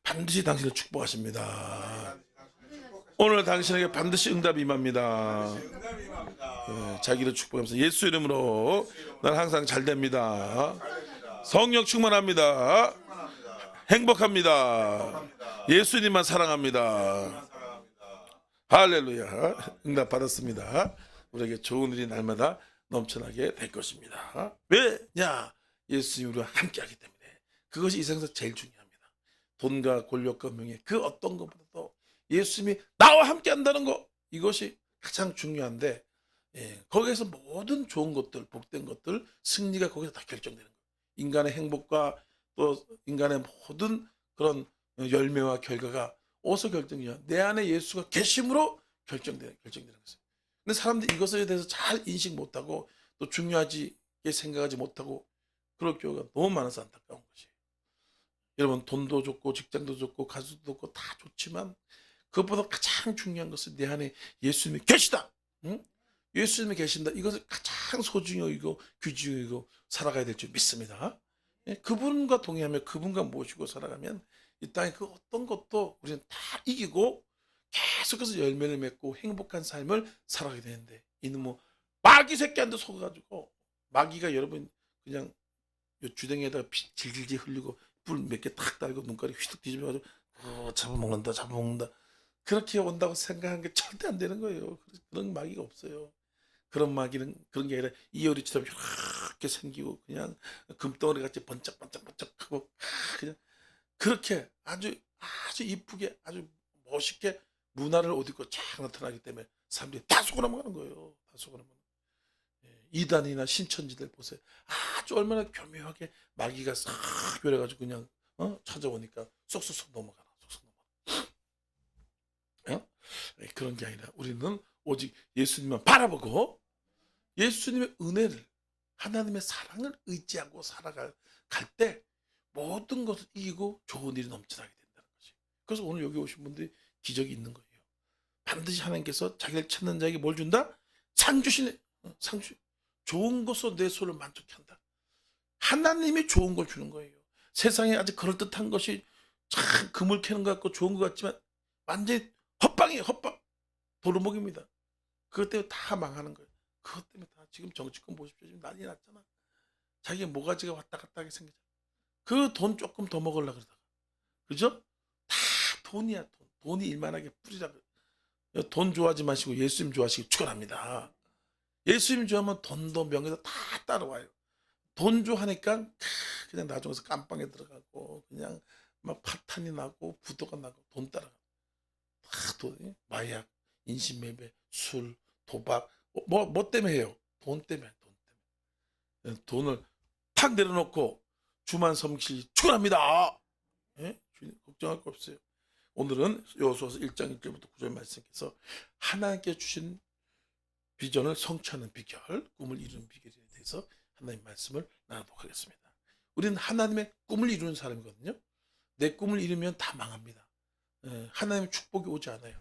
반드시 당신을 축복하십니다. 오늘 당신에게 반드시 응답이 임합니다. 자기를 축복하면서 예수 이름으로 난 항상 잘 됩니다. 성령 충만합니다. 행복합니다. 예수님만 사랑합니다. 할렐루야. 응답 받았습니다. 우리에게 좋은 일이 날마다 넘쳐나게 될 것입니다. 왜냐? 예수님과 함께하기 때문에. 그것이 이 세상에서 제일 중요합니다. 돈과 권력과 명예 그 어떤 것보다도 예수님이 나와 함께한다는 것, 이것이 가장 중요한데, 거기에서 모든 좋은 것들, 복된 것들, 승리가 거기서 다 결정되는 거예요. 인간의 행복과 또 인간의 모든 그런 열매와 결과가 어디서 결정이냐? 내 안에 예수가 계심으로 결정되는 것이에요. 근데 사람들이 이것에 대해서 잘 인식 못하고 또 중요하지 생각하지 못하고 그럴 경우가 너무 많아서 안타까운 것이에요. 여러분, 돈도 좋고 직장도 좋고 가수도 좋고 다 좋지만 그것보다 가장 중요한 것은 내 안에 예수님이 계시다. 응? 예수님이 계신다. 이것을 가장 소중히 여기고 귀중히 여기고 살아가야 될 줄 믿습니다. 그분과 동의하며 그분과 모시고 살아가면 이 땅의 그 어떤 것도 우리는 다 이기고 계속해서 열매를 맺고 행복한 삶을 살아가게 되는데, 이는 뭐 마귀 새끼한테 속아가지고, 마귀가 여러분 그냥 요 주댕이에다가 피 질질질 흘리고 불 몇 개 탁 달고 눈깔이 휘득 뒤집어가지고 잡아먹는다 그렇게 온다고 생각한 게 절대 안 되는 거예요. 그런 마귀가 없어요. 그런 마귀는 그런 게 아니라 이효리처럼 이렇게 생기고 그냥 금덩어리 같이 번쩍번쩍번쩍하고 그냥 그렇게 아주 이쁘게 아주 멋있게 문화를 옷 입고 쫙 나타나기 때문에 사람들이 다 속아 넘어가는 거예요. 다 속아 넘어가는 거예요. 이단이나 신천지들 보세요. 아주 얼마나 교묘하게 마귀가 싹 그래가지고 그냥 찾아오니까 쏙쏙쏙 넘어가라. 쏙쏙 넘어가. 그런 게 아니라 우리는 오직 예수님만 바라보고 예수님의 은혜를, 하나님의 사랑을 의지하고 살아갈 때 모든 것을 이기고 좋은 일이 넘쳐나게 된다는 거지. 그래서 오늘 여기 오신 분들이 기적이 있는 거예요. 반드시 하나님께서 자기를 찾는 자에게 뭘 준다? 상 주시네. 상 주. 좋은 것으로 내 소를 만족해 한다. 하나님이 좋은 걸 주는 거예요. 세상에 아주 그럴듯한 것이 참 금을 캐는 것 같고 좋은 것 같지만 완전히 헛방이에요. 헛방. 도루묵입니다. 그것 때문에 다 망하는 거예요. 그것 때문에 다 지금 정치권 보십시오. 지금 난리 났잖아. 자기 모가지가 왔다 갔다 하게 생기잖아. 그 돈 조금 더 먹으려고 그러다가. 그죠? 다 돈이야. 돈이 일만하게 뿌리라. 돈 좋아하지 마시고 예수님 좋아하시기 축원합니다. 예수님 좋아하면 돈도 명예도 다 따라와요. 돈 좋아하니까 그냥 나중에서 깜빵에 들어가고 그냥 막 파탄이 나고 부도가 나고 돈 따라가. 다 돈, 마약, 인신매매, 술, 도박, 뭐 때문에 해요? 돈 때문에. 돈을 탁 내려놓고 주만 섬기시 축원합니다. 주님 걱정할 거 없어요. 오늘은 여호수아서 1장 1절부터 9절 말씀께서 하나님께 주신 비전을 성취하는 비결, 꿈을 이루는 비결에 대해서 하나님 말씀을 나누도록 하겠습니다. 우리는 하나님의 꿈을 이루는 사람이거든요. 내 꿈을 이루면 다 망합니다. 하나님의 축복이 오지 않아요.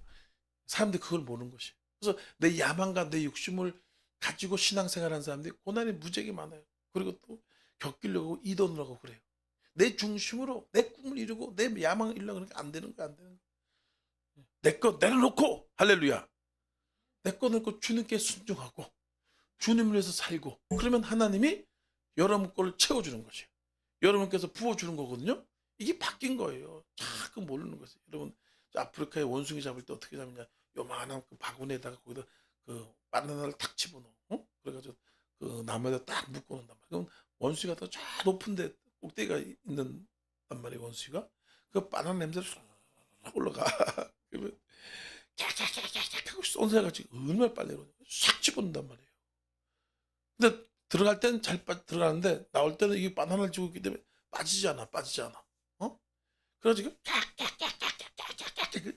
사람들이 그걸 모르는 것이에요. 그래서 내 야망과 내 욕심을 가지고 신앙생활하는 사람들이 고난이 무지하게 많아요. 그리고 또 겪으려고 이돈을 하고 그래요. 내 중심으로 내 꿈을 이루고 내 야망을 이루려고 그러니까 안 되는 거야. 내 거 내려놓고 할렐루야. 내 거 내놓고 주님께 순종하고 주님을 위해서 살고 그러면 하나님이 여러분 거를 채워주는 것이에요. 여러분께서 부어주는 거거든요. 이게 바뀐 거예요. 자꾸 모르는 거죠. 여러분 아프리카에 원숭이 잡을 때 어떻게 잡느냐. 요만한 그 바구니에다가 거기다 그 바나나를 탁 집어넣어. 그래가지고 그 나무에다 딱 묶어놓는단 말이야. 그럼 원숭이가 더 저 높은데 꼭대기가 있는 단 말이에요. 원숭이가 그 바나나 냄새를 쏙 올라가. 그러면 쫙쫙쫙쫙 하고 쏜새가지고 얼마나 빨리 싹 집어넣는단 말이에요. 근데 들어갈 때는 잘 들어가는데 나올 때는 이게 바나나를 주고 있기 때문에 빠지지 않아. 그래가지고 쫙쫙쫙쫙쫙쫙쫙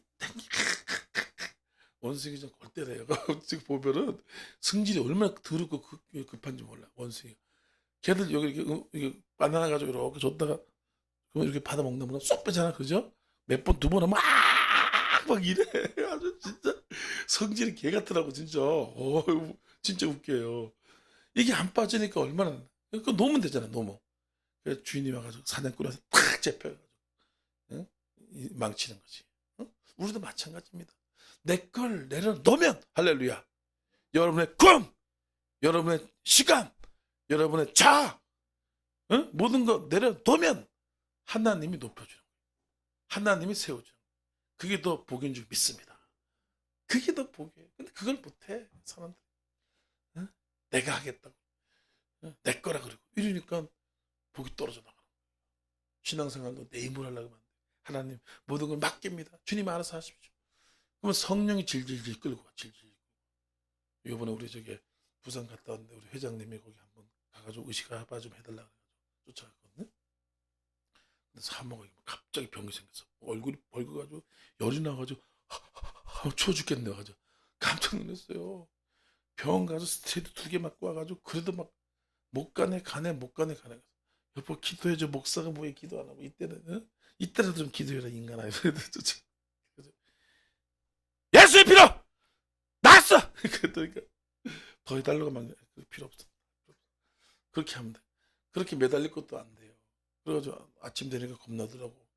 원숭이 좀 골 때려요. 지금 보면은 성질이 얼마나 더럽고 급한지 몰라. 원숭이. 걔들 여기 이렇게 바나나 가지고 이렇게 줬다가 그러면 이렇게 받아 먹는 거는 쏙 빼잖아, 그죠? 몇 번 두 번 하면 막 이래. 아주 진짜 성질이 개 같더라고 진짜. 진짜 웃겨요. 이게 안 빠지니까 얼마나 그 놓으면 되잖아, 놓으면. 그래서 주인이 와가지고 사냥꾼 와서 탁 잡혀가지고, 응? 망치는 거지. 우리도 마찬가지입니다. 내 걸 내려놓으면 할렐루야. 여러분의 꿈, 여러분의 시간, 여러분의 자아, 모든 거 내려놓으면 하나님이 높여주는 거예요. 하나님이 세워주는 거예요. 그게 더 복인 줄 믿습니다. 그게 더 복이에요. 근데 그걸 못해 사람들. 내가 하겠다고, 내 거라 그러고 이러니까 복이 떨어져 나가는 거예요. 신앙생활도 내 힘으로 하려고 하면 하나님 모든 걸 맡깁니다. 주님 알아서 하십시오. 그러면 성령이 질질질 끌고 가. 질질. 이번에 우리 저기 부산 갔다 왔는데 우리 회장님이 거기 한번 가가지고 의식화봐 좀 해달라고 쫓아갔거든요. 근데 사모가 갑자기 병이 생겼어. 얼굴이 벌거가지고 열이 나가지고 추워 죽겠네 가지고 깜짝 놀랐어요. 병원 가서 스테로이드 2개 맞고 와가지고 그래도 막 못 가네. 여보 기도해줘. 목사가 뭐에 기도 안 하고 이때라도 좀 기도해라 인간아. 예수의 피로 나았어. 그러니까 더 해달라고 막 필요 없어. 그렇게 하면 돼. 그렇게 매달릴 것도 안 돼요. 그래가지고 아침 되니까 겁나더라고.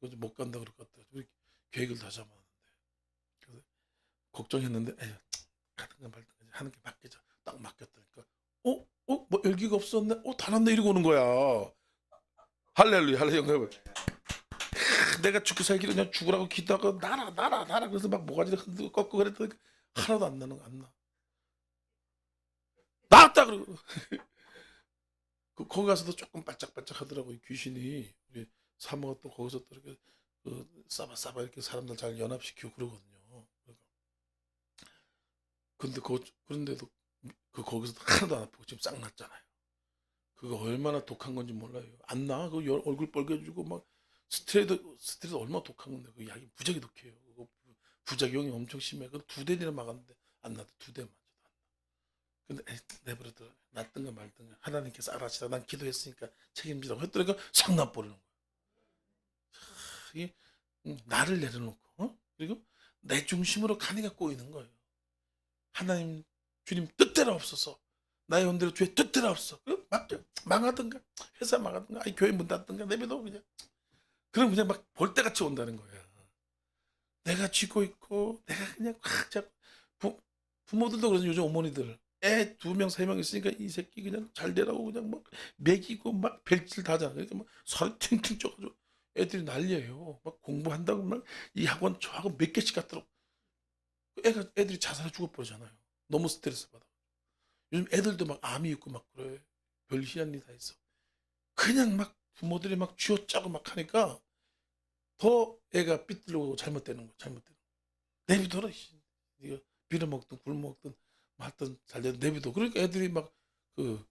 이거 못 간다 그럴 것 같아. 우리 계획을 다 잡았는데. 그래서 걱정했는데 에휴 가든가 말든가 하는 게 맡기자. 딱 맡겼다니까. 뭐 열기가 없었네. 다 났네 이러고 오는 거야. 할렐루야. 내가 죽기 살기로 그냥 죽으라고 기도하고 나라 그래서 막 모가지를 흔들고 꺾고 그랬더니 하나도 안 나는 거 안 나. 나왔다 그러고 거기 가서도 조금 반짝반짝 하더라고. 귀신이 우리 사모가 또 거기서 또 이렇게 싸바 이렇게 사람들 잘 연합시키고 그러거든요. 근데 그런데도 거기서도 하나도 안 아프고 지금 싹 났잖아요. 그거 얼마나 독한 건지 몰라요. 안 나. 그 얼굴 빨개지고 막 스테로이드 얼마나 독한 건데 그 약이 무지하게 독해요. 그거 부작용이 엄청 심해. 그 2대나 막았는데 안 나도 2대 맞아도 안 나. 근데 내버려둬. 낫든가 말든가 하나님께서 알아시라. 난 기도했으니까 책임지라고 했더니까 싹 나버리는 거야. 이게 나를 내려놓고 그리고 내 중심으로 간이가 꼬이는 거예요. 하나님 주님 뜻대로 없어서 나의 온대로 주의 뜻대로 없어. 망하든가 회사 망하든가 교회 문 닫든가 내비도 그냥 그럼 그냥 막 볼때같이 온다는 거야. 내가 쥐고 있고 내가 그냥 확 잡고 부모들도 그러죠. 요즘 어머니들 애 2명 3명 있으니까 이 새끼 그냥 잘 되라고 그냥 막 먹이고 막 벨질 다 하잖아. 그러니까 막 살이 팅팅 쪄가지고 애들이 난리예요. 막 공부한다고 막 이 학원 저 학원 몇 개씩 갔더라고. 애들이 자살해 죽어버리잖아요. 너무 스트레스 받아. 요즘 애들도 막 암이 있고 막 그래. 별 희한한 일 다 있어. 그냥 막 부모들이 막 쥐어짜고 막 하니까 더 애가 삐뚤고 잘못되는 거야. 내비둬라. 네가 빌어먹든 굶어먹든 하여튼 잘 되든 내비둬. 그러니까 애들이 막 그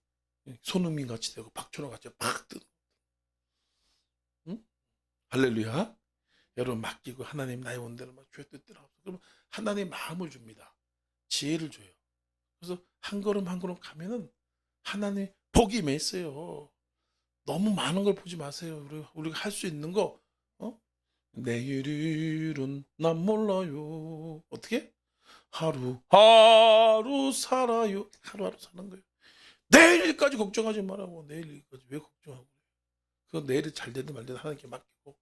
손흥민 같이 되고 박준호 같이 팍 뜨는. 응? 할렐루야. 여러분 맡기고 하나님 나의 원대로 막 주의 뜻대로 하고 그러면 하나님 마음을 줍니다. 지혜를 줘요. 그래서 한 걸음 한 걸음 가면은 하나님 복이 임했어요. 너무 많은 걸 보지 마세요. 우리가 할 수 있는 거 내일 일은 난 몰라요. 어떻게? 하루하루 살아요. 하루하루 사는 거예요. 내일 일까지 걱정하지 말라고. 내일 일까지 왜 걱정하고 그래요? 그 내일이 잘 되든 말든 하나님께 맡기고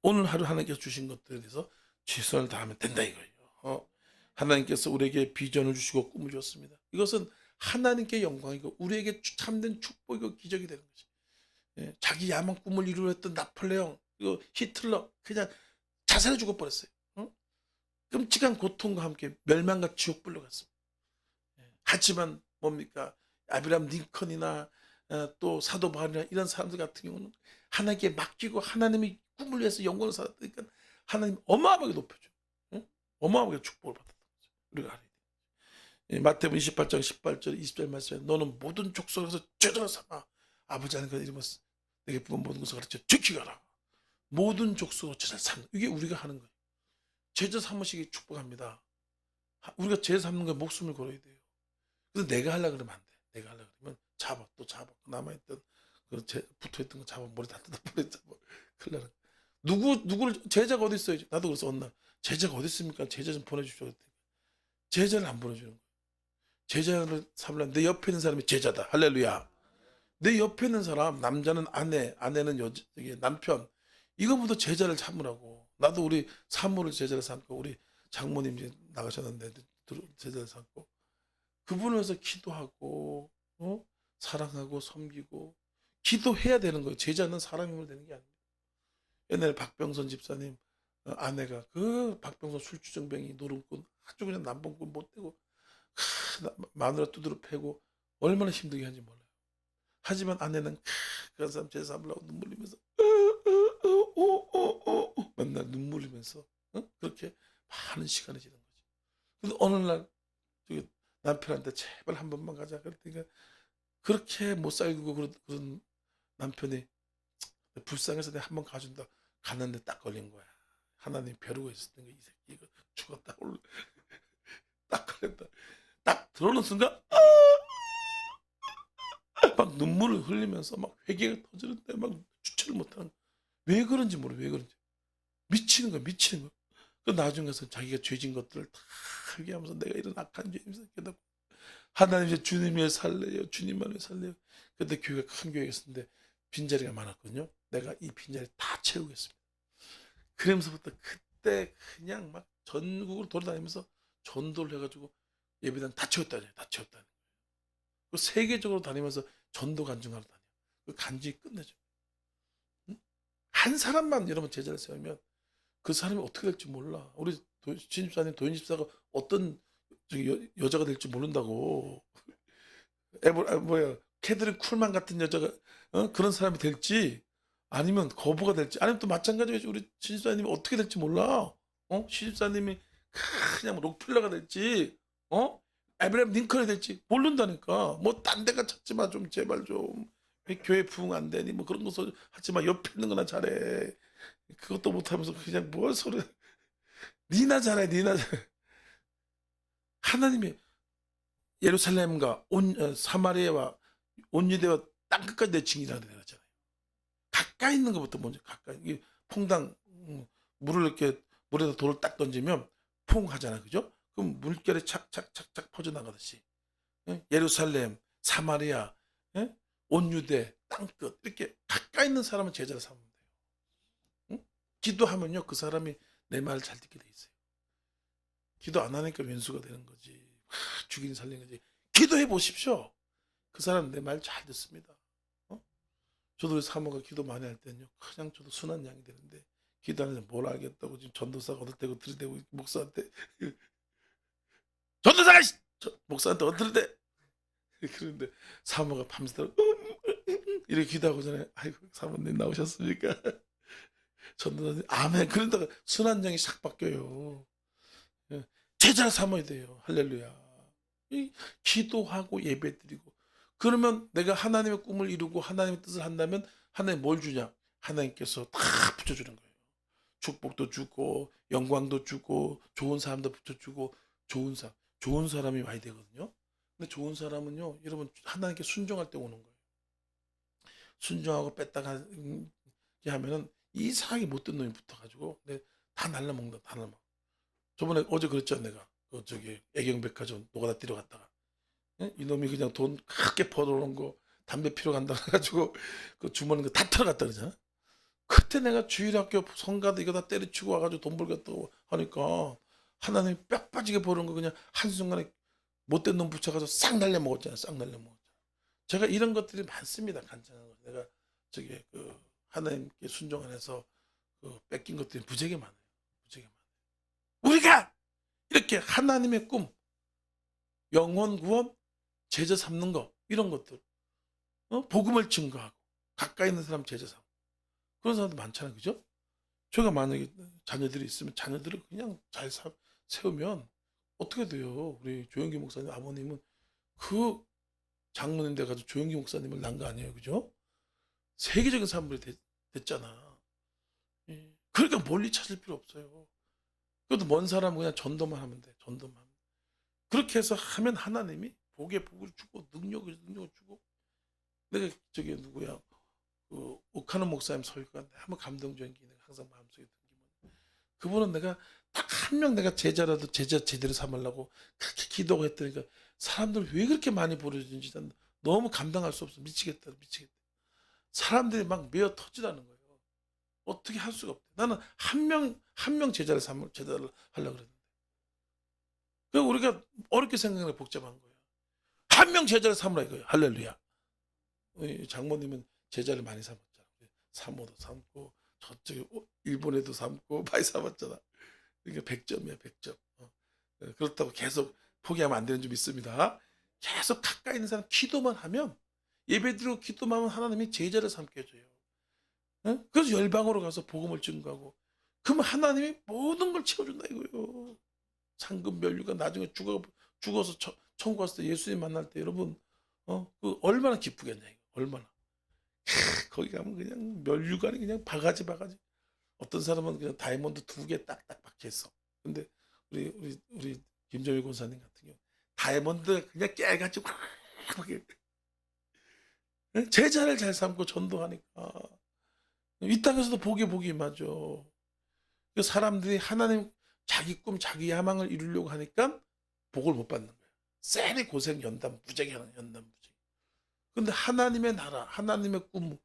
오늘 하루 하나님께서 주신 것들에 대해서 최선을 다하면 된다 이거예요. 하나님께서 우리에게 비전을 주시고 꿈을 주었습니다. 이것은 하나님께 영광이고 우리에게 참된 축복이고 기적이 되는 것이. 자기 야망 꿈을 이루려 했던 나폴레옹, 히틀러 그냥 자살해 죽어버렸어요. 끔찍한 고통과 함께 멸망과 지옥불로 갔습니다. 하지만 뭡니까? 아브라함 링컨이나 또 사도 바울이나 이런 사람들 같은 경우는 하나님께 맡기고 하나님의 꿈을 위해서 영광을 살았으니까 하나님 어마어마하게 높여줘. 어마어마하게 축복을 받았던 거죠. 우리가 알아야 돼요. 마태복음 28장 18절 20절 말씀에 너는 모든 족속에서 제자로 삼아 아버지 하나님 이름으로 내게 부은 모든 것을 가르쳐 지키가라. 모든 족속으로 제자 삼는 이게 우리가 하는 거예요. 제자 삼으시기 축복합니다. 우리가 제자 삼는 거에 목숨을 걸어야 돼요. 그래서 내가 하려고 그러면 안 돼. 내가 하려고 그러면 잡아 남아있던 붙어있던 거 잡아 머리 다 뜯어버려. 큰일 나는 누구를 제자가 어디 있어요? 나도 그래서 어느 날 제자가 어디 있습니까? 제자 좀 보내주십시오. 제자를 안 보내주는 거예요. 제자를 삼으려면 내 옆에 있는 사람이 제자다. 할렐루야. 내 옆에 있는 사람 남자는 아내, 아내는 남편 이거보다 제자를 삼으라고. 나도 우리 사모를 제자로 삼고 우리 장모님 이제 나가셨는데 제자로 삼고 그분을 위해서 기도하고 사랑하고 섬기고 기도해야 되는 거예요. 제자는 사람이면 되는 게 아니에요. 옛날에 박병선 집사님 아내가 그 박병선 술주정뱅이 노름꾼 아주 그냥 남봉꾼 못되고 마누라 두드러 패고 얼마나 힘들게 하는지 몰라요. 하지만 아내는 그 사람 제사 삼으려고 눈물 흘리면서 맨날 눈물 흘리면서 그렇게 많은 시간이 지난 거죠. 근데 어느 날 저기 남편한테 제발 한 번만 가자 그랬더니 그렇게 못 살고 그런 남편이 불쌍해서 내가 한 번 가준다. 갔는데 딱 걸린 거야. 하나님 벼르고 있었던 거 이 새끼 이거 죽었다. 딱 걸렸다. 딱 들어오는 순간 막 눈물을 흘리면서 막 회개가 터지는데 막 주체를 못하는 거야. 왜 그런지 모르. 왜 그런지 미치는 거야. 미치는 거야. 그 나중에 가서 자기가 죄진 것들을 다 회개하면서 내가 이런 악한 죄임을 깨닫고 하나님 이제 주님 위해 살래요. 주님만 위해 살래요. 그때 교회가 큰 교회가 있었는데 빈자리가 많았거든요. 내가 이 빈자리 다 채우겠습니다. 그러면서부터 그때 그냥 막 전국을 돌아다니면서 전도를 해가지고 예배당 다 채웠다니. 다 채웠다니. 그 세계적으로 다니면서 전도 간증하러 다녀. 그 간증이 끝내죠. 응? 한 사람만 여러분 제자를 세우면 그 사람이 어떻게 될지 몰라. 우리 신집사님 도인 집사가 어떤 여자가 될지 모른다고. 뭐야 캐드린 쿨만 같은 여자가 그런 사람이 될지 아니면 거부가 될지 아니면 또 마찬가지로 우리 신집사님이 어떻게 될지 몰라. 신집사님이 그냥 록필러가 될지 에브라임 링컨이 될지 모른다니까. 뭐 딴 데가 찾지 마 좀 제발 좀. 왜 교회 부흥 안 되니 뭐 그런 거 하지 마. 옆에 있는 거나 잘해. 그것도 못하면서 그냥 뭘 소리. 니나 잘해 니나 잘해. 하나님이 예루살렘과 사마리아와 온 유대와 땅끝까지 내 증인이라고 되잖아요. 가까이 있는 것부터 먼저 가까이. 이 퐁당 물을 이렇게 물에다 돌을 딱 던지면 퐁 하잖아, 그죠? 그럼 물결이 착착착착 퍼져나가듯이 예루살렘, 사마리아, 온 유대, 땅끝 이렇게 가까이 있는 사람은 제자로 삼으면 돼요. 기도하면요 그 사람이 내 말을 잘 듣게 돼 있어요. 기도 안 하니까 왼수가 되는 거지. 죽이는 살리는 거지. 기도해 보십시오. 그 사람 내 말 잘 듣습니다. 저도 사모가 기도 많이 할 때는요 그냥 저도 순한 양이 되는데 기도하는데 뭘 알겠다고 지금 전도사가 어들대고 들이대고 목사한테 전도사가 목사한테 어들대 그런데 사모가 밤새도록 이렇게 기도하고 전에 아이고 사모님 나오셨습니까? 전도사님 아멘. 그러다가 순한 양이 싹 바뀌어요. 제자 삼아야 돼요. 할렐루야. 기도하고 예배드리고 그러면 내가 하나님의 꿈을 이루고 하나님의 뜻을 한다면 하나님 뭘 주냐? 하나님께서 다 붙여주는 거예요. 축복도 주고 영광도 주고 좋은 사람도 붙여주고 좋은 사람이 와야 되거든요. 근데 좋은 사람은요 여러분 하나님께 순종할 때 오는 거예요. 순종하고 뺐다가 하면은 이상하게 못된 놈이 붙어가지고 다 날라먹는다. 다 날라먹어. 저번에 어제 그랬잖아 내가 저기 애경백화점 노가다 뛰러 갔다가 이놈이 그냥 돈 크게 벌어놓은 거 담배 피러 간다 해가지고 그 주머니 다 털어갔다 그러잖아. 그때 내가 주일학교 성가도 이거 다 때려치고 와가지고 돈 벌겠다고 하니까 하나님이 뼈 빠지게 버는 거 그냥 한순간에 못된 놈 붙여가지고 싹 날려먹었잖아요. 싹 날려먹었잖아요. 제가 이런 것들이 많습니다. 간증한 거. 내가 저기 그 하나님께 순종 안 해서 그 뺏긴 것들이 무지하게 많아요. 무지하게 많아요. 우리가 이렇게 하나님의 꿈, 영혼 구원, 제자 삼는 거 이런 것들 복음을 증거하고 가까이 있는 사람 제자 삼고 그런 사람도 많잖아요. 그죠? 저희가 만약에 자녀들이 있으면 자녀들을 그냥 잘 세우면 어떻게 돼요? 우리 조영기 목사님 아버님은 그 장로님 돼가지고 조영기 목사님을 낳은 거 아니에요. 그죠? 세계적인 사람들이 됐잖아. 그러니까 멀리 찾을 필요 없어요. 그래도 먼 사람은 그냥 전도만 하면 돼. 전도만. 그렇게 해서 하면 하나님이 복에 복을 주고 능력을 주고 내가 저기 누구야 그 오카노 목사님 설교가 너무 감동적인 게 항상 마음속에 든게 그분은 내가 딱 한 명 내가 제자라도 제자 제대로 삼으려고 그렇게 기도가 했더니까 사람들 왜 그렇게 많이 보내주는지 난 너무 감당할 수 없어. 미치겠다. 사람들이 막 메어 터지라는 거예요. 어떻게 할 수가 없대. 나는 한 명 한 명 제자를 하려고 그랬는데. 그 우리가 어렵게 생각하는 복잡한 거예요. 한 명 제자를 삼으라 이거예요. 할렐루야. 우리 장모님은 제자를 많이 삼았잖아. 사모도 삼고 저쪽에 일본에도 삼고 많이 삼았잖아. 그러니까 100점이야 100점. 그렇다고 계속 포기하면 안 되는 점 있습니다. 계속 가까이 있는 사람 기도만 하면, 예배드리고 기도만 하면 하나님이 제자를 삼게 해줘요. 그래서 열방으로 가서 복음을 증거하고, 그러면 하나님이 모든 걸 채워준다 이거예요. 상급 면류가 나중에 죽어서 천국 갔을 때 예수님 만날 때 여러분 그 얼마나 기쁘겠냐 이거. 얼마나. 거기 가면 그냥 면류관이 그냥 바가지. 어떤 사람은 그냥 다이아몬드 2개 딱딱 박혀 있어. 근데 우리 김정일 권사님 같은 경우 다이아몬드 그냥 깨가지고 제자를 잘 삼고 전도하니까 이 땅에서도 복이 임하죠. 그 사람들이 하나님 자기 꿈 자기 야망을 이루려고 하니까 복을 못 받는 거예요. 쎄리 고생 연단 무지하게 하는 연단 무지. 근데 하나님의 나라 하나님의 꿈이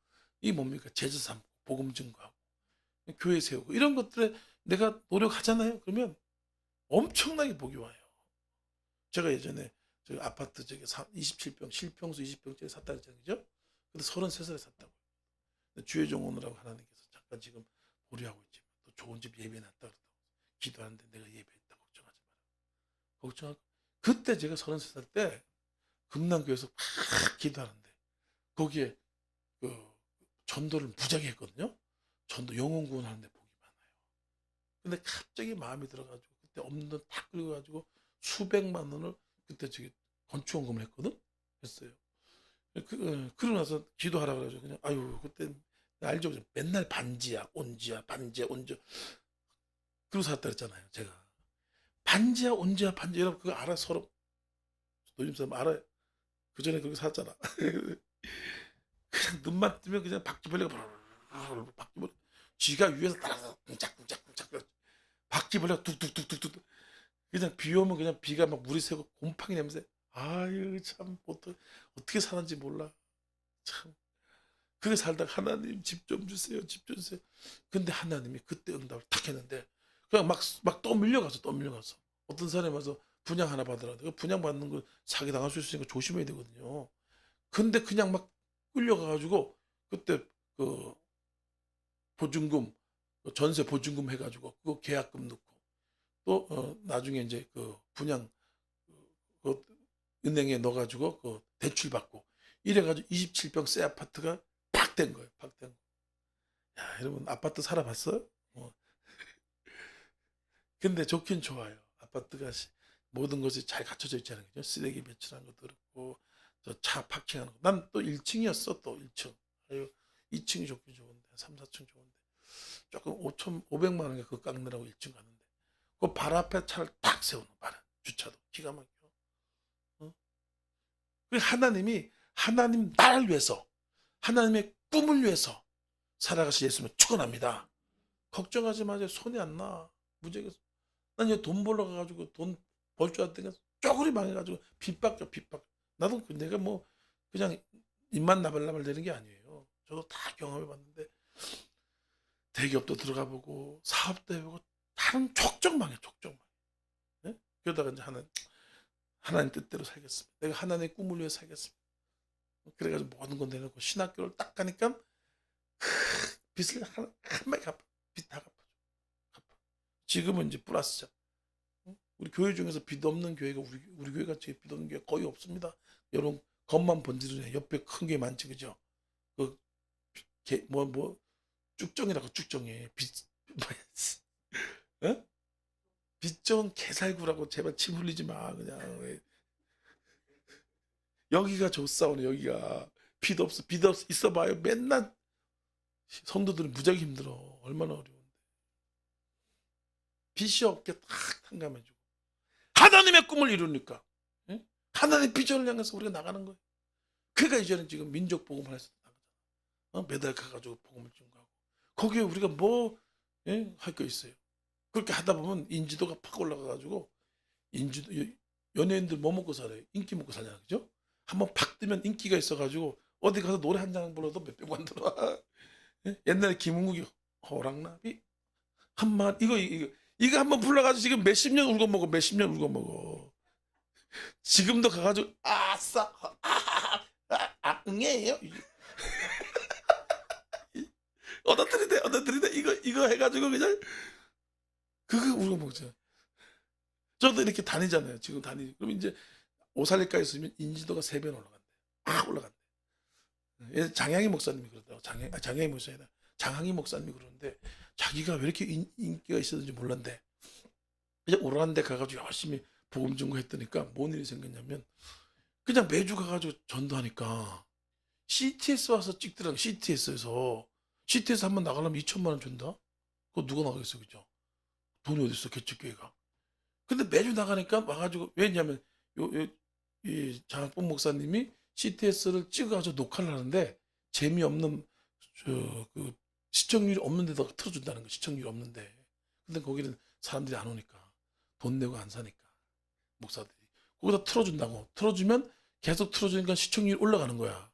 뭡니까? 제자 삼고 복음 증거하고 교회 세우고 이런 것들에 내가 노력하잖아요. 그러면 엄청나게 복이 와요. 제가 예전에 저 아파트 저기 27평 실평수 20평짜리 샀다 그랬잖아요. 그죠? 근데 33살에 샀다고. 주혜종 오느라고 하나님께서 잠깐 지금 보류하고 있지만 또 좋은 집 예배해놨다 그러다고 기도하는데 내가 예배했다 걱정하지 마라. 걱정하고 그때 제가 33살 때 금남교에서 막 기도하는데 거기에 그 전도를 무지하게 했거든요. 전도 영혼 구원하는데 복이 많아요. 근데 갑자기 마음이 들어가지고 그때 없는 돈 다 끌어가지고 수백만 원을 그때 저기 건축원금을 했거든. 했어요. 그러고 나서 기도하라 그래가지고 그냥 아유 그때 알죠? 맨날 반지야 온지야 반지야 온지 그러고 살았다 그랬잖아요. 제가 반지야 온지야 반지야 여러분 그거 알아? 서로 요즘 사람 알아요. 그 전에 그렇게 살았잖아. 그냥 눈만 뜨면 그냥 바퀴벌레가 바퀴벌레 쥐가 위에서 따라서 쿵짝쿵짝쿵짝 바퀴벌레가 뚝뚝뚝뚝뚝 그냥 비 오면 그냥 비가 막 물이 새고 곰팡이 냄새. 아유 참 어떻게 사는지 몰라. 참 그게 살다가 하나님 집 좀 주세요 집 좀 주세요. 근데 하나님이 그때 응답을 탁 했는데 그냥 막 떠밀려가서 어떤 사람이 와서 분양 하나 받으라는데 그 분양 받는 거 사기 당할 수 있으니까 조심해야 되거든요. 근데 그냥 막 끌려가가지고 그때 그 보증금 전세 보증금 해가지고 그거 계약금 넣고 또 나중에 이제 그 분양 그 은행에 넣어가지고 그 대출 받고 이래가지고 27평 새 아파트가 팍 된 거예요. 팍 된 거. 야 여러분 아파트 살아봤어요? 근데 좋긴 좋아요. 아파트가 모든 것이 잘 갖춰져 있잖아요. 그죠? 쓰레기 배출하는 것도 그렇고 저 차 파킹하는 거. 난 또 1층이었어 또 1층. 아유 2층이 좋긴 좋은데 3, 4층 좋은데 조금 500만 원에 그거 깎느라고 1층 갔는데 그 발 앞에 차를 딱 세우는 발 주차도 기가 막혀. 어? 그 하나님이 하나님 나를 위해서 하나님의 꿈을 위해서 살아가신 예수님을 축원합니다. 걱정하지 마세요. 손이 안 나. 무지하게. 난 이제 돈 벌러 가가지고 돈 벌 줄 알았더니 쪼그리 망해가지고 빚밖에 빚밖에. 나도 내가 뭐 그냥 입만 나발나발 되는 게 아니에요. 저도 다 경험해봤는데 대기업도 들어가 보고 사업도 해보고 다른 족적망해 족적망. 네? 그러다가 이제 하나님 뜻대로 살겠습니다. 내가 하나님의 꿈을 위해 살겠습니다. 그래가지고 모든 건 내놓고 신학교를 딱 가니까 빚을 한 방에 갚아. 빚 다 갚아. 지금은 이제 플러스죠. 우리 교회 중에서 빚 없는 교회가 우리 교회 같이 빚 없는 교회 거의 없습니다. 여러분 겉만 번지르네. 옆에 큰 교회 많지 그죠? 그 쭉정이라고 쭉정이 빚 어? 빚정 개살구라고 제발 침 흘리지 마 그냥. 여기가 좋사오네. 여기가 빚 없어 있어봐요. 맨날 성도들은 무지하게 힘들어. 얼마나 어려운데. 빚이 없게 탁 탕감해주고 하나님의 꿈을 이루니까 예? 하나님의 비전을 향해서 우리가 나가는 거예요. 그러니까 이제는 지금 민족 복음을 해서 나가잖아. 매달 가가지고 복음을 증거하고 거기에 우리가 뭐 할 거 있어요. 그렇게 하다 보면 인지도가 팍 올라가가지고 인지도 연예인들 뭐 먹고 살아요? 인기 먹고 살잖아. 그죠? 한번 팍 뜨면 인기가 있어가지고 어디 가서 노래 한 장 불러도 몇백만 들어와. 옛날에 김은국이 호랑나비 한마 이거 한번 불러가지고 지금 몇십 년 울고 먹어. 몇십 년 울고 먹어. 지금도 가가지고 아싸 응애예요. 얻어들이대 이거 해가지고 그냥 그거 울고 먹죠. 저도 이렇게 다니잖아요. 지금 다니. 그럼 이제 오살리가에 있으면 인지도가 3배 올라간대. 올라간대. 장양희 목사님이 그러더라고. 장양희 목사님, 장항희 목사님이 그러는데 자기가 왜 이렇게 인기가 있었는지 몰랐는데 이제 오라는 데 가가지고 열심히 복음 전거했더니까 뭔 일이 생겼냐면 그냥 매주 가가지고 전도하니까 CTS 와서 찍더라고. CTS에서 한번 나가려면 2천만 원 준다. 그거 누가 나가겠어, 그죠? 돈이 어디 있어, 개척교회가. 근데 매주 나가니까 와가지고 왜냐면 이 장학봉 목사님이 CTS를 찍어가지고 녹화를 하는데 재미없는 그 시청률이 없는 데다가 틀어준다는 거. 시청률이 없는데. 근데 거기는 사람들이 안 오니까 돈 내고 안 사니까 목사들이 거기다 틀어준다고. 틀어주면 계속 틀어주니까 시청률이 올라가는 거야.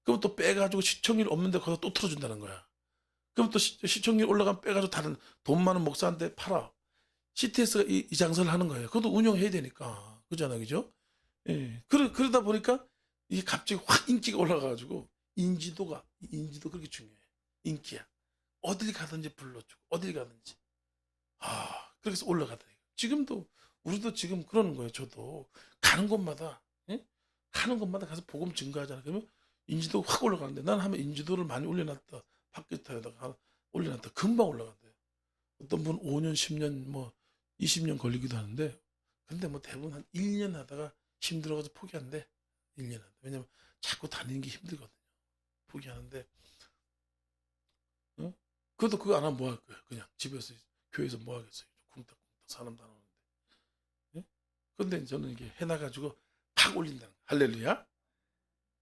그럼 또 빼가지고 시청률 없는데 거기다 또 틀어준다는 거야. 그럼 또 시청률 올라가면 빼가지고 다른 돈 많은 목사한테 팔아. CTS가 이 장사를 하는 거예요. 그것도 운영해야 되니까. 그잖아, 그죠? 예. 그러다 보니까 이게 갑자기 확 인기가 올라가가지고 인지도 그렇게 중요해. 인기야. 어딜 가든지 불러주고, 어딜 가든지. 그렇게 해서 올라가다. 지금도, 우리도 지금 그러는 거예요. 저도. 가는 곳마다, 예? 가는 곳마다 가서 복음 증거하잖아. 그러면 인지도가 확 올라가는데, 난 하면 인지도를 많이 올려놨다. 팟캐스트에다가 올려놨다. 금방 올라간대. 어떤 분 5년, 10년, 뭐 20년 걸리기도 하는데, 근데 뭐 대부분 한 1년 하다가 힘들어가서 포기한대. 1년 하다. 왜냐면 자꾸 다니는 게 힘들거든요. 포기하는데, 어? 그것도 그거 안 하면 뭐 할 거야. 그냥 집에서, 교회에서 뭐 하겠어요. 쿵딱쿵딱 사람도 안 오는데. 예? 근데 저는 이게 해놔가지고 팍 올린다는 거야. 할렐루야.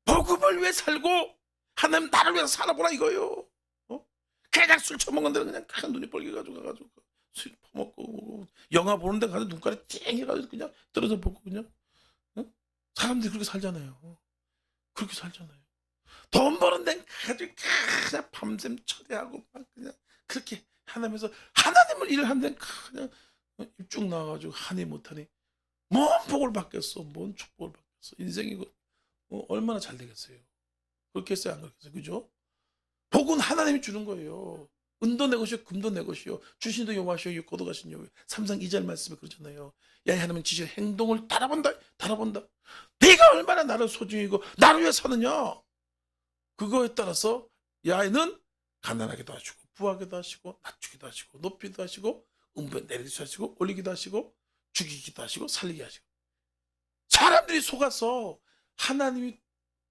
복음을 위해 살고, 하나님 나를 위해서 살아보라 이거요. 그냥 술 처먹는 데는 그냥 큰 눈이 빨개가지고 가가지고 술 퍼먹고 영화 보는 데 가서 눈깔이 띵 해가지고 그냥 떨어져 보고 그냥. 사람들이 그렇게 살잖아요. 그렇게 살잖아요. 돈 버는 데 가지고 그냥 밤샘 철회하고 막 그냥 그렇게 하나면서 하나님을 일을 하는데 그냥 입쭉 나와가지고 하니 못하니 뭔 복을 받겠어. 뭔 축복을 받겠어. 인생이 얼마나 잘 되겠어요. 그렇게 했어요, 안 그렇겠어요? 그죠? 복은 하나님이 주는 거예요. 은도 내 것이요 금도 내 것이요 주신도 여호와시요 거두가신 여호와. 3장 2절 말씀에 그러잖아요. 야 하나님은 지시 행동을 따라본다. 네가 얼마나 나를 소중히 여기고 나를 위해 사느냐. 그거에 따라서 야는 가난하게도 하시고 부하게도 하시고 낮추기도 하시고 높이기도 하시고 음부에 내리기도 하시고 올리기도 하시고 죽이기도 하시고 살리게 하시고. 사람들이 속아서 하나님이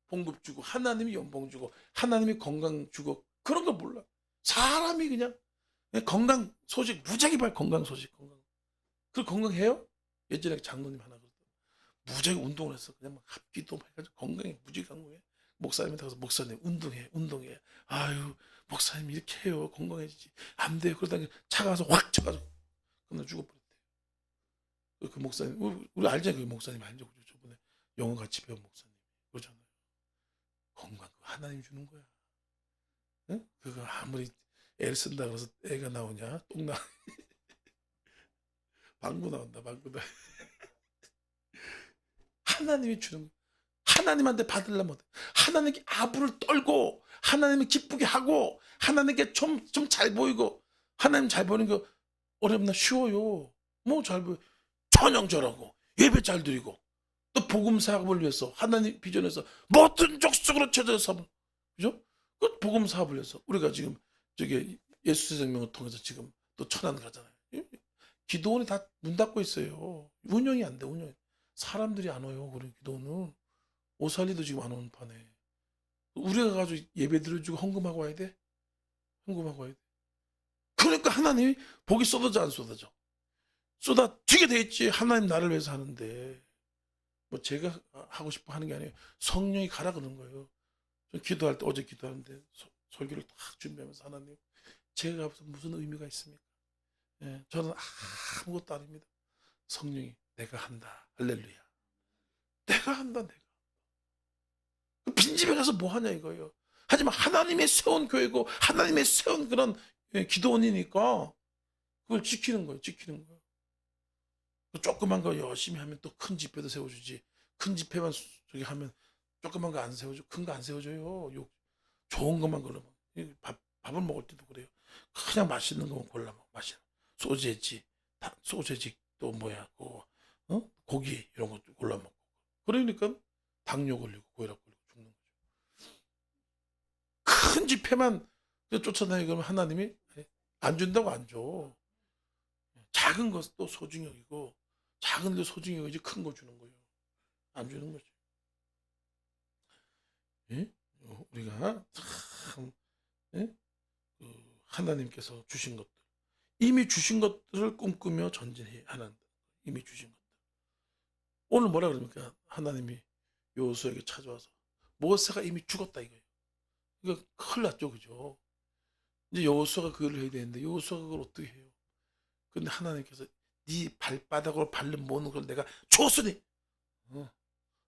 봉급 주고 하나님이 연봉 주고 하나님이 건강 주고 그런 거 몰라. 사람이 그냥 건강 소식 무지하게 봐요. 건강 소식. 그 건강해요? 예전에 장로님 하나 그러더라고. 무지하게 운동을 했어. 그냥 막 합기도 해가지고 건강해. 무지하게 건강해. 목사님한테 가서 목사님 운동해. 아유 목사님 이렇게 해요. 건강해지지. 안 돼요. 그러다가 차가 와서 확 쳐가지고 그날 죽어버렸대요. 그 목사님 우리 알잖아요. 그 목사님 알죠. 저번에 영어 같이 배운 목사님 그러잖아요. 건강 하나님 주는 거야. 응? 그거 아무리 애를 쓴다 그래서 애가 나오냐? 똥 나. 방구 나온다. 하나님이 주는 거야. 하나님한테 받으려면 하나님께 아부를 떨고 하나님을 기쁘게 하고 하나님께 좀 잘 보이고 하나님 잘 보이는 거 어렵나? 쉬워요. 뭐 잘 보여. 천영절하고 예배 잘 드리고 또 복음 사업을 위해서 하나님 비전에서 모든 족속으로 쳐져서 그죠? 그 복음 사업을 위해서 우리가 지금 저기 예수의 생명을 통해서 지금 또 천안 가잖아요. 기도원이 다 문 닫고 있어요. 운영이 안 돼. 운영. 사람들이 안 와요. 그런 기도원은 오살리도 지금 안 오는 판에 우리가 가지고 예배 드려주고 헌금하고 와야 돼. 그러니까 하나님이 복이 쏟아져 안 쏟아져? 쏟아지게 돼 있지. 하나님 나를 위해서 하는데 뭐 제가 하고 싶어 하는 게 아니에요. 성령이 가라 그러는 거예요. 저 기도할 때 어제 기도하는데 설교를 딱 준비하면서 하나님 제가 무슨 의미가 있습니까? 예, 저는 아무것도 아닙니다. 성령이 내가 한다. 할렐루야. 내가 한다. 빈집에 가서 뭐 하냐 이거예요. 하지만 하나님의 세운 교회고 하나님의 세운 그런 기도원이니까 그걸 지키는 거예요. 지키는 거예요. 조그만 거 열심히 하면 또 큰 집회도 세워주지. 큰 집회만 저기 하면 조그만 거 안 세워줘. 큰 거 안 세워줘요. 좋은 것만 골라 먹어. 밥을 먹을 때도 그래요. 그냥 맛있는 거만 골라 먹어. 맛있는 소세지, 소세지 또 뭐야, 고기 이런 거 골라 먹고. 그러니까 당뇨 걸리고 고혈압 걸리고 죽는 거죠. 큰 집회만 쫓아다니고 그러면 하나님이 안 준다고 안 줘. 작은 것도 소중히 여기고 작은 데 소중히 여기지 큰 거 주는 거예요. 안 주는 거죠. 예? 우리가 참 예? 하나님께서 주신 것들, 이미 주신 것들을 꿈꾸며 전진해야 하는, 이미 주신 것들. 오늘 뭐라 그럽니까? 하나님이 여호수아에게 찾아와서 모세가 이미 죽었다 이거예요. 이거 큰일 났죠, 그죠? 이제 여호수아가 그걸 해야 되는데 여호수아가 그걸 어떻게 해요? 근데 하나님께서 네 발바닥으로 밟는 모든 걸 내가 줬으니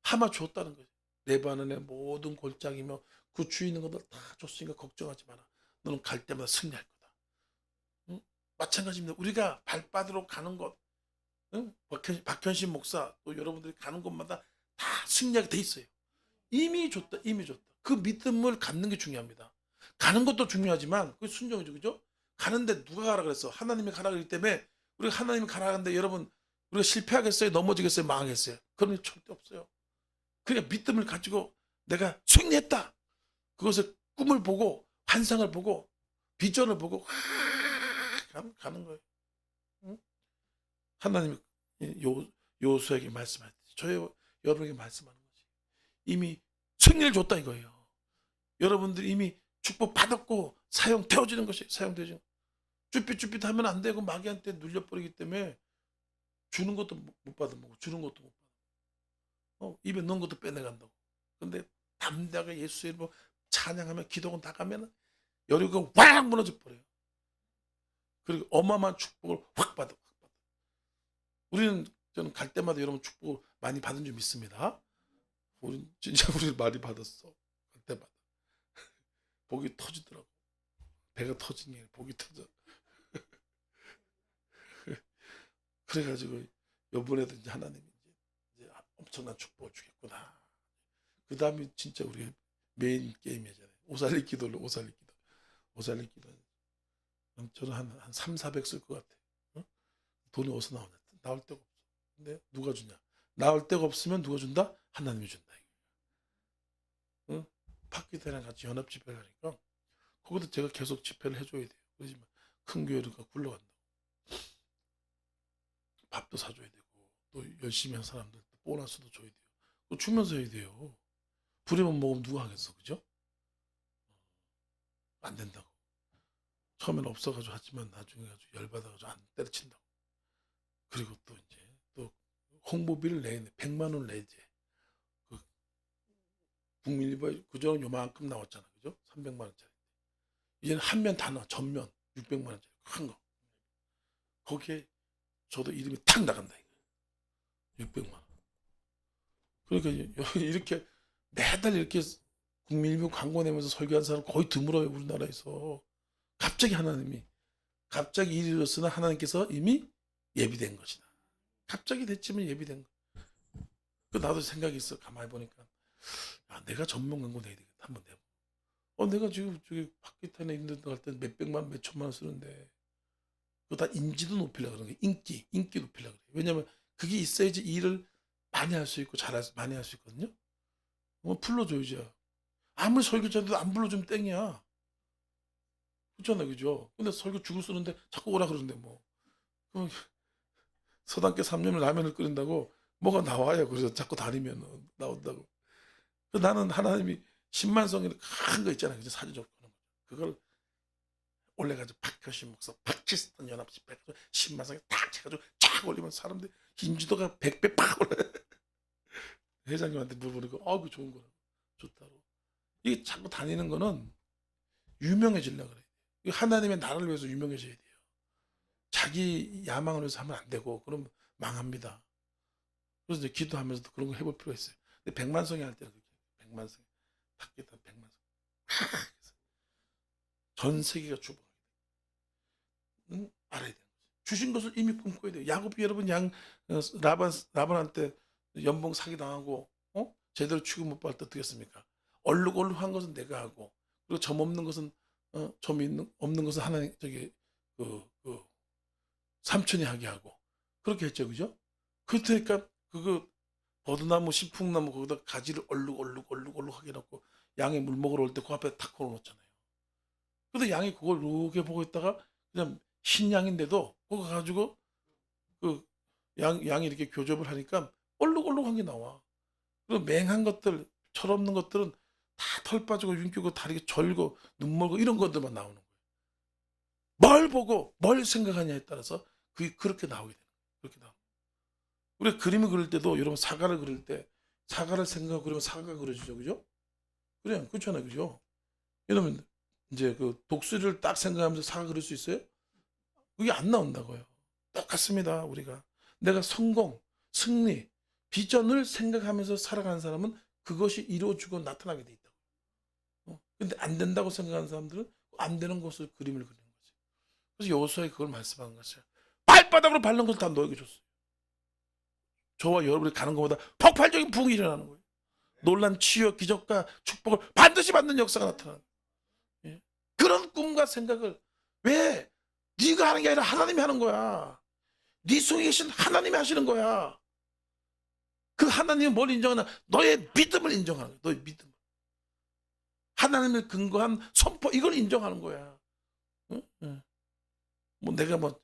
하마 줬다는 거지. 레바논의 모든 골짜기며 그 주위 있는 것들 다 줬으니까 걱정하지 마라. 너는 갈 때마다 승리할 거다. 응? 마찬가지입니다. 우리가 발바닥으로 가는 것, 응? 박현신 목사 또 여러분들이 가는 곳마다 다 승리하게 돼 있어요. 이미 줬다, 이미 줬다. 그 믿음을 갖는 게 중요합니다. 가는 것도 중요하지만 그 순종이죠, 그죠? 가는데 누가 가라 그랬어? 하나님이 가라 그랬기 때문에 우리가 하나님이 가라 하는데 여러분 우리가 실패하겠어요? 넘어지겠어요? 망하겠어요? 그런 일 절대 없어요. 그러니까 믿음을 가지고 내가 승리했다. 그것을 꿈을 보고 환상을 보고 비전을 보고 가는 거예요. 응? 하나님이 여호수아에게 말씀하셨듯이 여러분에게 말씀하는 거지. 이미 승리를 줬다 이거예요. 여러분들이 이미 축복 받았고 사용되어지는 것이 사용되어지는 것. 쭈삣쭈삣 하면 안 되고 마귀한테 눌려버리기 때문에 주는 것도 못 받아먹고 주는 것도 못 받아. 입에 넣은 것도 빼내간다고. 근데 담대하게 예수의 이름으로 찬양하며 기도가 나가면 여리고가 확 무너져 버려요. 그리고 어마어마한 축복을 확 받아. 저는 갈 때마다 여러분 축복을 많이 받은 줄 믿습니다. 우리 진짜 우리 많이 받았어. 갈 때마다 복이 터지더라고. 배가 터진 게 복이 터져. 그래가지고 이번에도 이제 하나님이 이제 엄청난 축복을 주겠구나. 그 다음에 진짜 우리 메인 게임이잖아요. 오살리 기도를 오살리 기도. 저는 한 3, 400 쓸 것 같아. 어? 돈이 어디서 나오냐? 나올 데가 없어. 근데 누가 주냐? 나올 데가 없으면 누가 준다? 하나님이 준다. 응? 파키대랑 같이 연합 집회를 하니까 거기도 제가 계속 집회를 해줘야 돼요. 그러지만 큰 교회가 굴러간다고. 밥도 사줘야 되고 또 열심히 한 사람들 보너스도 줘야 돼요. 또 주면서 해야 돼요. 부리만 먹으면 누가 하겠어, 그죠? 안 된다고. 처음에는 없어가지고 하지만 나중에 가지고 열받아가지고 안 때려친다고. 그리고 또 이제 또 홍보비를 내야 돼. 100만 원 내야지. 그 국민일보에 그전에 요만큼 나왔잖아, 그죠? 300만 원짜리. 이제는 한 면 다 나와. 전면 600만 원짜리 큰 거. 거기에 저도 이름이 탁 나간다. 600만 원. 그러니까 이렇게 매달 이렇게 국민일보 광고 내면서 설교한 사람 거의 드물어요, 우리나라에서. 갑자기 일이 일어났으나 하나님께서 이미 예비된 것이다. 갑자기 됐지만 예비된 거. 그 나도 생각이 있어. 가만히 보니까 내가 전문 광고 내야 되겠다. 한번 내봐. 내가 지금 저기 파키스탄에 있는 데 갈 때 몇백만 몇천만 원 쓰는데 그거 다 인지도 높이려고 그러는 거야. 인기 높이려고 그래. 왜냐면 그게 있어야지 일을 많이 할 수 있고 많이 할 수 있거든요. 불러줘야죠. 아무리 설교자도 안 불러주면 땡이야. 그렇잖아, 그죠? 근데 설교 죽을 쓰는데 자꾸 오라 그러는데 뭐. 서당계 3년을 라면을 끓인다고 뭐가 나와요. 그래서 자꾸 다니면 나온다고. 나는 하나님이 10만 성이라는 큰 거 있잖아요. 그죠? 사주적 그걸 올려가지고 박효신 목사 파키스탄 연합 집회 10만 성에 딱 해가지고 쫙 올리면 사람들 인지도가 100배 팍 올라요. 회장님한테 물어보니까 그 좋은 거라고. 좋다고. 이게 자꾸 다니는 거는 유명해지려고 그래. 하나님의 나라를 위해서 유명해져야 돼요. 자기 야망을 위해서 하면 안 되고 그럼 망합니다. 그래서 이제 기도하면서도 그런 거 해볼 필요가 있어요. 근데 100만 성이 할 때는 그렇게 100만 성 파키스탄 100만 성 전 세계가 주목하게 돼. 알아야 되는 거지. 주신 것을 이미 꿈꿔야 돼요. 야곱이 여러분 라반한테 연봉 사기 당하고 제대로 취급 못 받을 때 어떻게 했습니까? 얼룩얼룩한 것은 내가 하고, 그리고 점 없는 것은 없는 것은 하나님 그 삼촌이 하게 하고, 그렇게 했죠, 그죠? 그렇다니까 그거 버드나무 신풍나무 거기다 가지를 얼룩하게 해놓고 양이 물 먹으러 올 때 그 앞에 탁 걸어놓잖아요. 근데 양이 그걸 이렇게 보고 있다가 그냥 흰 양인데도 그거 가지고 그 양이 이렇게 교접을 하니까 얼룩얼룩한 게 나와. 그리고 맹한 것들, 철없는 것들은 다 털 빠지고 윤기고 다리가 절고 눈 멀고 이런 것들만 나오는 거예요. 뭘 보고 뭘 생각하냐에 따라서 그게 그렇게 나오게 되는 거예요. 그렇게 나오고. 우리가 그림을 그릴 때도 여러분 사과를 그릴 때 사과를 생각하고 그리면 사과가 그려지죠, 그죠? 그래, 그렇잖아요, 그죠? 여러분 이제 그 독수리를 딱 생각하면서 사과 그릴 수 있어요? 그게 안 나온다고요. 똑같습니다, 우리가. 내가 성공, 승리, 비전을 생각하면서 살아가는 사람은 그것이 이루어지고 나타나게 돼 있다고. 근데 안 된다고 생각하는 사람들은 안 되는 것을 그림을 그리는 거죠. 그래서 여호수아에 그걸 말씀하는 것이에요. 발바닥으로 밟는 것을 다 너에게 줬어요. 저와 여러분이 가는 것보다 폭발적인 부흥이 일어나는 거예요. 놀란 치유, 기적과 축복을 반드시 받는 역사가 나타나는 거예요. 예? 그런 꿈과 생각을 왜 네가 하는 게 아니라 하나님이 하는 거야. 네 속에 계신 하나님이 하시는 거야. 그 하나님은 뭘 인정하나? 너의 믿음을 인정하는 거야. 너의 믿음. 하나님을 근거한 선포, 이걸 인정하는 거야. 응? 응. 뭐 내가 뭐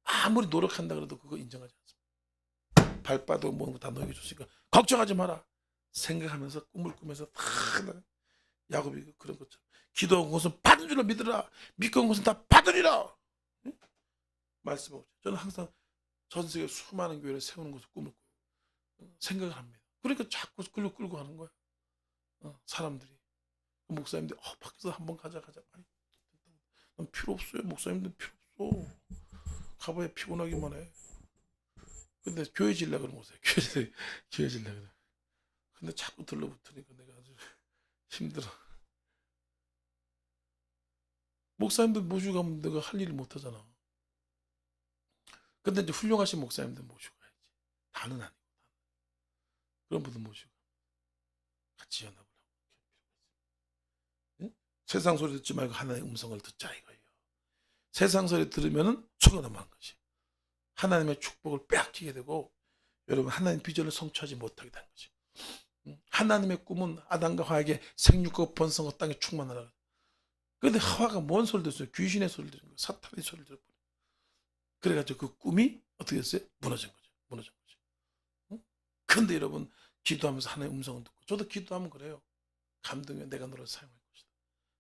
아무리 노력한다 그래도 그거 인정하지 않습니다. 발바닥 뭐 다 너에게 줬으니까 걱정하지 마라. 생각하면서 꿈을 꾸면서 다 야곱이 그런 것처럼 기도한 것은 받은 줄로 믿으라. 믿고 온 것은 다 받으리라. 응? 말씀하고 저는 항상 전 세계 수많은 교회를 세우는 것을 꿈을 꾸고 생각을 합니다. 그러니까 자꾸 끌고 가는 거야. 사람들이. 목사님들 밖에서 한번 가자. 아니, 난 필요 없어요. 목사님들 필요 없어. 가봐야 피곤하기만 해. 근데 교회 질라 그러는 거세요. 교회 질라 그래. 근데 자꾸 들러붙으니까 내가 아주 힘들어. 목사님들 모시고 가면 내가 할 일을 못 하잖아. 근데 이제 훌륭하신 목사님들 모시고 가야지. 다는 아니고. 그런 분들 모시고 같이 연합을 하고. 응? 세상 소리 듣지 말고 하나님의 음성을 듣자 이거예요. 세상 소리 들으면은 속아 넘어간 것이. 하나님의 축복을 빼앗기게 되고 여러분 하나님의 비전을 성취하지 못하게 되는 거지. 하나님의 꿈은 아담과 하와에게 생육과 번성과 땅에 충만하라. 그런데 하와가 뭔 소리를 들었어요? 귀신의 소리를 들은 거예요. 사탄의 소리를 들었어요. 그래가지고 그 꿈이 어떻게 됐어요? 무너진 거죠. 그런데 여러분 기도하면서 하나님의 음성을 듣고 저도 기도하면 그래요. 감동해. 내가 너를 사용할 것이다.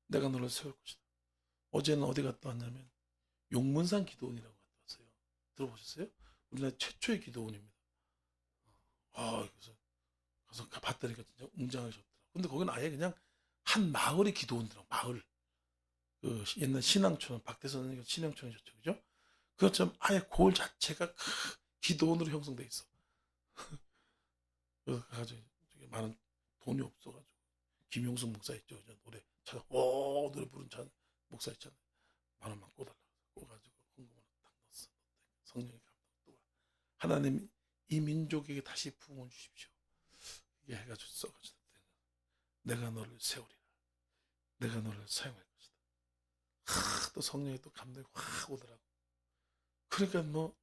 내가 너를 세울 것이다. 어제는 어디 갔다 왔냐면 용문산 기도원이라고 갔다 왔어요. 들어보셨어요? 우리나라 최초의 기도원입니다. 그래서 가서 봤더니까 진짜 웅장하게 좋더라고. 근데 거기는 아예 그냥 한 마을의 기도원이더라고. 마을. 그 옛날 신앙촌, 박대선 신앙촌이셨죠, 그죠? 그것처럼 아예 골 자체가 기도원으로 형성돼 있어. 그래서 가가지고 많은 돈이 없어가지고 김용숙 목사 있죠, 노래 찾아, 노래 부른 목사 있잖아요. 10,000원만 꿔가지고 헌금을 딱 넣었어. 성령이 감동. 하나님 이 민족에게 다시 부흥을 주십시오. 이게 해가지고 써가지고 내가 너를 세우리라. 내가 너를 사용할 것이다. 또 성령이 또 감동이 확 오더라고. 그러니까 뭐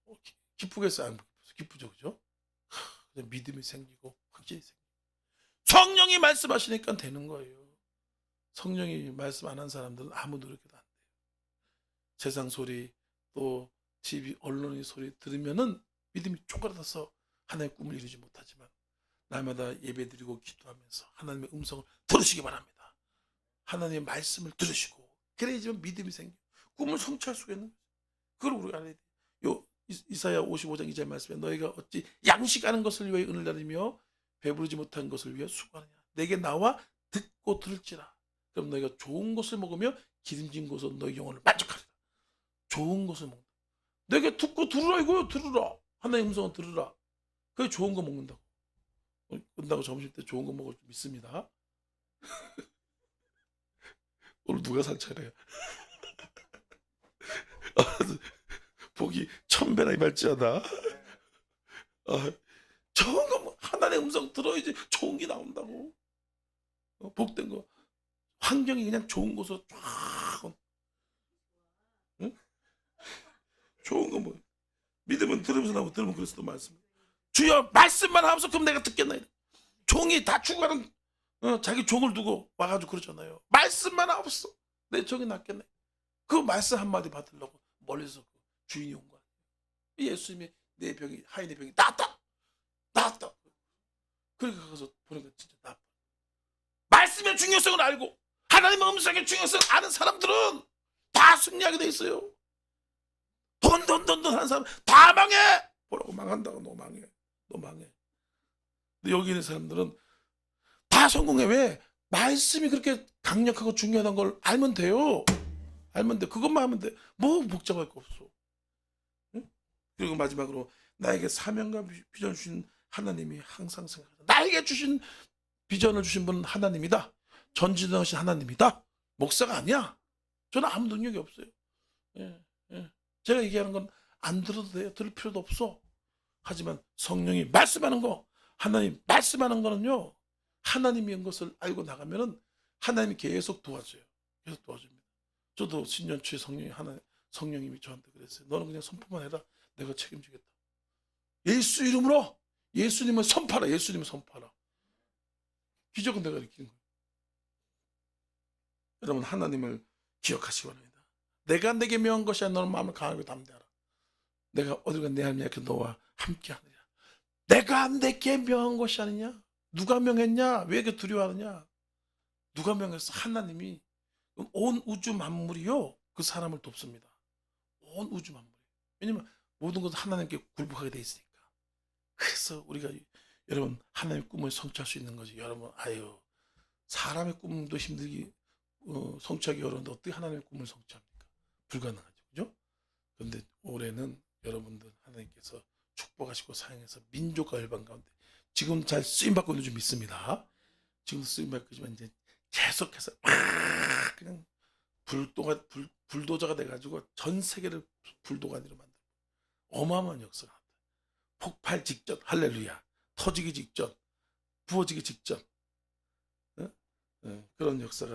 기쁘겠어요? 안 기쁘죠, 그죠? 그냥 믿음이 생기고 확신이 생기고 성령이 말씀하시니까 되는 거예요. 성령이 말씀 안 한 사람들은 아무 노력해도 안 돼요. 세상 소리 또 TV 언론의 소리 들으면은 믿음이 쪼그라들어서 하나님의 꿈을 이루지 못하지만 날마다 예배드리고 기도하면서 하나님의 음성을 들으시기 바랍니다. 하나님의 말씀을 들으시고 그래야지만 믿음이 생겨 꿈을 성취할 수가 있는 거예요. 그걸 우리가 알아야 돼요. 이사야 55장 2절 말씀에 너희가 어찌 양식하는 것을 위하여 은을 나누며 배부르지 못한 것을 위하여 수고하느냐. 내게 나와 듣고 들을지라. 그럼 너희가 좋은 것을 먹으며 기름진 것으로 너희 영혼을 만족하리라. 좋은 것을 먹는다. 내게 듣고 들으라 이거요. 들으라. 하나님의 음성을 들으라. 그게 좋은 거 먹는다고. 끝나고 점심 때 좋은 거 먹을 줄 믿습니다. 오늘 누가 상처래요? 복이 1000배나 임할지어다. 좋은 거 뭐 하나님의 음성 들어야지 좋은 게 나온다고. 복된 거 환경이 그냥 좋은 곳으로 쫙. 응? 좋은 거 뭐 믿으면 들으면서 나오고 들으면 그리스도 말씀. 주여 말씀만 하면서 그럼 내가 듣겠나. 종이 다 죽어가는 자기 종을 두고 와가지고 그러잖아요. 말씀만 없어 내 종이 낫겠네. 그 말씀 한마디 받으려고 멀리서 그 주인이 온 거야. 예수님이 내 병이 하인의 병이 나았다. 그러니까 가서 보니까 진짜 나빠. 말씀의 중요성을 알고 하나님의 음성의 중요성을 아는 사람들은 다 승리하게 돼 있어요. 돈 하는 사람 다 망해. 뭐라고 망한다고. 너 망해. 근데 여기 있는 사람들은 다 성공해. 왜? 말씀이 그렇게 강력하고 중요하다는 걸 알면 돼요. 그것만 하면 돼. 뭐 복잡할 거 없어. 응? 그리고 마지막으로 나에게 사명과 비전 주신 하나님이 항상 생각한다. 나에게 주신 비전을 주신 분은 하나님이다. 전지전능하신 하나님이다. 목사가 아니야. 저는 아무 능력이 없어요. 제가 얘기하는 건 안 들어도 돼요. 들을 필요도 없어. 하지만 성령이 말씀하는 거, 하나님 말씀하는 거는요, 하나님이 한 것을 알고 나가면은 하나님이 계속 도와줘요. 계속 도와줍니다. 저도 신년초에 성령님이 저한테 그랬어요. 너는 그냥 선포만 해라. 내가 책임지겠다. 예수 이름으로 예수님을 선포하라. 기적은 내가 일으키는 거예요. 여러분 하나님을 기억하시기 바랍니다. 내가 내게 명한 것이 아니라 너는 마음을 강하게 담대하라. 내가 어디가 내 하나님 이렇게 너와 함께하느냐. 내가 내게 명한 것이 아니냐. 누가 명했냐. 왜 이렇게 두려워하느냐. 누가 명했어. 하나님이. 온 우주 만물이요 그 사람을 돕습니다. 온 우주 만물이. 왜냐면 모든 것은 하나님께 굴복하게 돼 있으니까. 그래서 우리가 여러분 하나님의 꿈을 성취할 수 있는 거지. 여러분 사람의 꿈도 힘들기 성취하기 어려운데 어떻게 하나님의 꿈을 성취합니까? 불가능하죠. 그죠? 그런데 올해는 여러분들 하나님께서 축복하시고 사용해서 민족과 열방 가운데 지금 잘 쓰임받고 있는 줄 믿습니다. 지금도 쓰임받고 있지만 이제 계속해서 그냥 불도저가 돼가지고 전 세계를 불도가니로 만들고 어마어마한 역사가 나타나요. 폭발 직전 할렐루야. 터지기 직전 부어지기 직전 그런 역사가